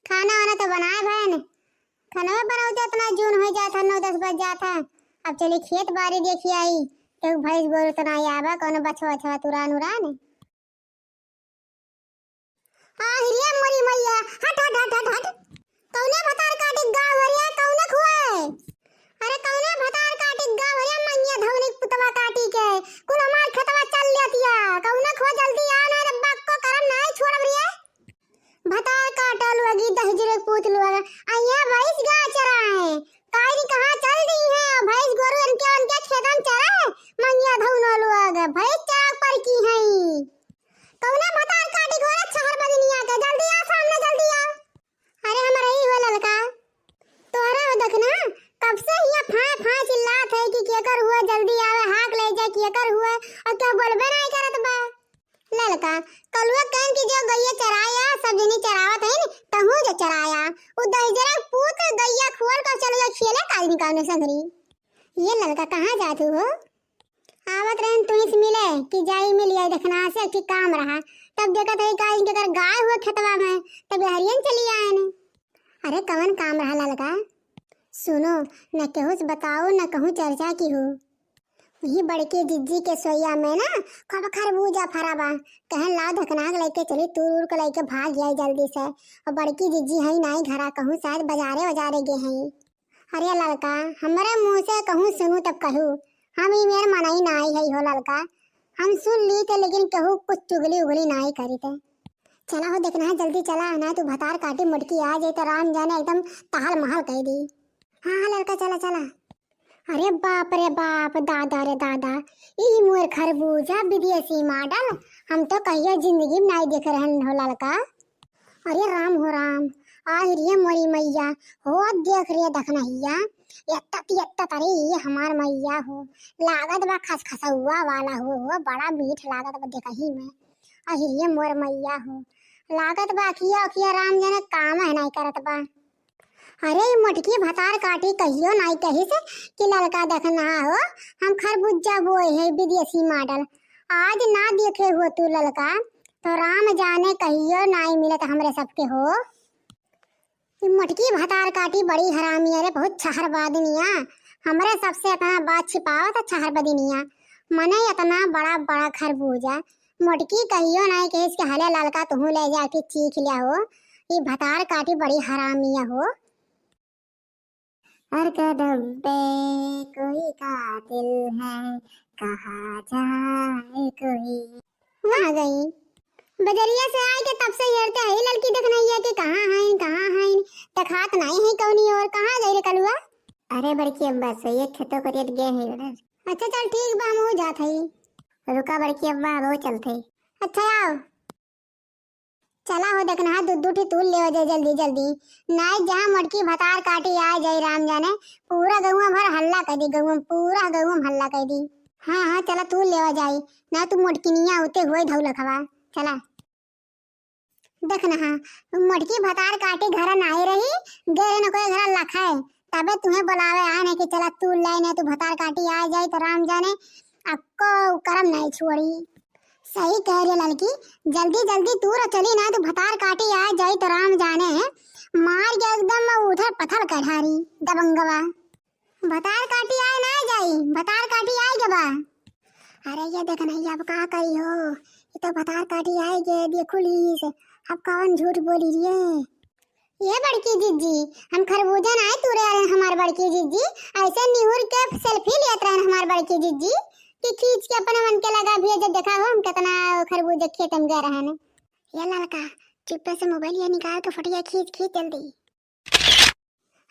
खाना वाना तो बनाए बहन। खाना बनाते इतना जून हो जाता 9-10 बज जाता। अब चली खेत बाड़ी देखी आई तो भैंस गोरू तो नहीं आवा कौन बछवा बछवा तुरान उरान। हाँ हिरिया मोरी मैया हट हट हट हट हट। कौने भतार काटी गाँव भरिया कौने खुआए। अरे कौने भतार काटी गाँव भरिया मंगिया धौनी पुतवा काटी के कुल हमार खेतवा चल लेतिया कौने खुआ जल्दी आ ना रे बाप को करम नहीं छोड़ रिए। भतार काटल लगी 10 जिले पूछ लो आइया भैंस गा चराए काई कहां चल दी है भैंस गोरु उनके खेतन चराए मंगिया धौनो लोग भैंस चाक पर की है। कौने भतार काटी गोरा शहर बदनिया के जल्दी आ सामने जल्दी आ। अरे हमारा ही हो ललका तोहरा देखना कब से ये फाय फाय चिल्लात है कि केकर हुआ जल्दी आवे हाक ले जा केकर हुआ और क्या बोलबे नहीं करत बा। ललका कलुआ कहन की जो गैया चराया सब जनी चरावत है न तहु जो चराया उ दहजरा पूत गैया खोल कर चलो खेले काल निकालने संगरी। ये ललका कहां जातू हो। आवत रहन तुइस मिले कि जाई मिल आई देखना से कि काम रहा तब देखत है काई के कर गाय हुए खेतवा में तब हरियन चली आए ने। अरे कवन काम रहा ललका सुनो न केहू से बताओ न कहूं चर्चा की हो। वही बड़की जिज्जी के सोया में ना खब खरबूजा फराबा कहन ला धकना लेके चली तूर को लेके भाग गई जल्दी से और बड़की जिज्जी है नहीं घरा कहूं शायद बाजारे बाजारे गए हैं। अरे ललका हमारे मुंह से कहूं सुनू तब कहूं हम ही मेरे मनाई नहीं है हो ललका हम सुन ली थे लेकिन कहूं कुछ चुगली उगली नहीं करी थे। चला हो देखना है जल्दी चला ना तू भतार काटी मुटकी आ जाए तो राम जाने एकदम ताल महल कह दी। हाँ हाँ लड़का चला चला। अरे बाप दादा रे दादा ई मोर खरबूजा विदेशी मॉडल हम तो कहियो जिंदगी में नहीं देख रहे हो लड़का। अरे राम हो राम आहिरिये मोरी मैया हो देख रे देखना हिया यत्ता तरी ये हमार मैया हो लागत बा खसखसुआ वाला हो बड़ा मीठ लागत बा देखही में। अहिरिये मोर मैया हो लागत बा किया राम जाने काम है नहीं करत बा। अरे मटकी भतार काटी कहियो नहीं कही से कि लड़का देखना हो हम खरबूजा बोए है विदेशी मॉडल आज ना देखे हो तू लड़का तो राम जाने कहियो नहीं मिले तो हमरे सबके हो। मटकी भतार काटी बड़ी हरामी है रे बहुत छहर बादनिया हमरे सबसे इतना बात छिपावा तो छहर बदनिया मने इतना बड़ा बड़ा खरबूजा मटकी कहियो नहीं कही इसके हले लड़का तुहू ले जाके चीख लिया हो ये भतार काटी बड़ी हरामिया हो। हर कदम पे कोई कातिल है कहाँ जाए कोई। वहाँ गई बजरिया से आए के तब से हेरते है लड़की देख नहीं है कि कहाँ है तखात नहीं है कौनी और कहाँ गई रे कलुआ। अरे बड़की अम्बा से ये खेतों को रेत गए हैं। अच्छा चल ठीक बा हम हो जात है रुका बड़की अम्बा वो चलते। अच्छा आओ चला हो देखना है दूध तूल ले जाए जल्दी जल्दी नहीं जहाँ मटकी भतार काटी आ जाए राम जाने पूरा गौवा भर हल्ला कर दी गौवा पूरा गौवा हल्ला कर दी। हाँ हाँ चला तूल ले जाए ना तू मोटकिनिया होते हुए धौ लखवा चला देखना हाँ मटकी भतार काटी घर नाई रही गए न कोई घर लखा है तबे तुम्हें बुलावे आए नहीं कि चला तू ले ना तू भतार काटी आ जाए तो राम जाने आपको करम नहीं छोड़ी। सही कह रही लड़की जल्दी जल्दी तू चली ना तू भतार काटी आ जाए तो राम जाने मार के एकदम उधर पत्थर कढ़ारी दबंगवा भतार काटी आए ना जाई भतार काटी आए जबा। अरे ये देख नहीं अब कहा करी हो ये तो भतार काटी आए गे देखो लीस अब कौन झूठ बोली रही ये बड़की जिज्जी हम खरबूजा ना तू रे हमार बड़की जिज्जी ऐसे निहुर के सेल्फी लेत रहे हमार बड़की जिज्जी कि खींच के अपने मन के लगा भी जब देखा हो हम कितना खरबूजा खेत में गए रहे हैं। ये लड़का चुप्पे से मोबाइल ये निकाल के फटिया खींच जल्दी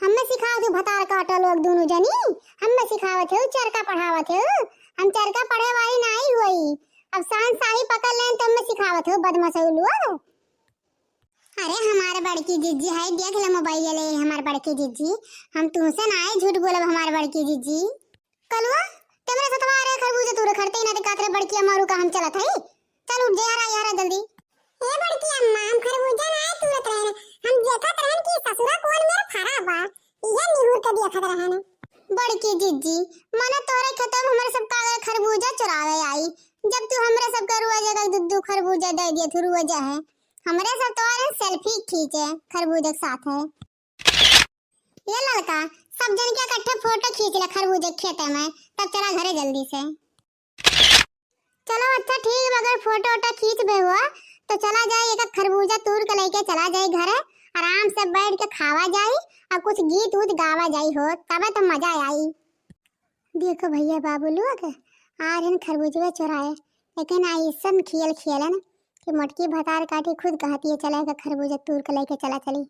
हमें सिखाओ थे भतार काटो लोग दोनों जनी हमें सिखावत है चरखा पढ़ावत है हम चरखा पढ़े वाली नहीं हुई अब सांस साही पकड़ लें तो हमें सिखावत है बदमाश। अरे हमारे बड़की जिज्जी है देख ले मोबाइल ले हमारे बड़की जिज्जी हम तुमसे ना आए झूठ बोले हमारे बड़की जिज्जी कलवा तेरे सतवा रे खरबूजा तू खड़ते ही ना दिखात रे बड़की अम्मा का हम चलत है चल उठ जा यार जल्दी। ए बड़की अम्मा हम खरबूजा ना तुरत रहे हम देखत रहन कि ससुरा कौन मेरा फरा बा ये निहुर के देखत रहन। बड़की जिज्जी मने तोरे खेत में हमरे सब का खरबूजा चुरावे आई जब तू हमरे सब का रुआ जगह दूध खरबूजा दे दिए थू रुआ है हमरे से तो सेल्फी खींचे खरबूजे के साथ है। ये लड़का सब जन के इकट्ठे फोटो खींच ले खरबूजे के खेत में, तब चला घरे जल्दी से। चलो अच्छा ठीक, अगर फोटो वोटो खींच बे हुआ तो चला जाए एक खरबूजा तोड़ के लेके चला जाए घरे, आराम से बैठ के खावा जाए और कुछ गीत उत गावा जाए हो, तबे तो मजा आई। देखो भैया बाबू लोग आज इन खरबूजे चुराए, लेकिन ऐसन खेलन कि मोटकी भतार काटी खुद कहती है चला खरबूजा तोड़ के लेके चला चली।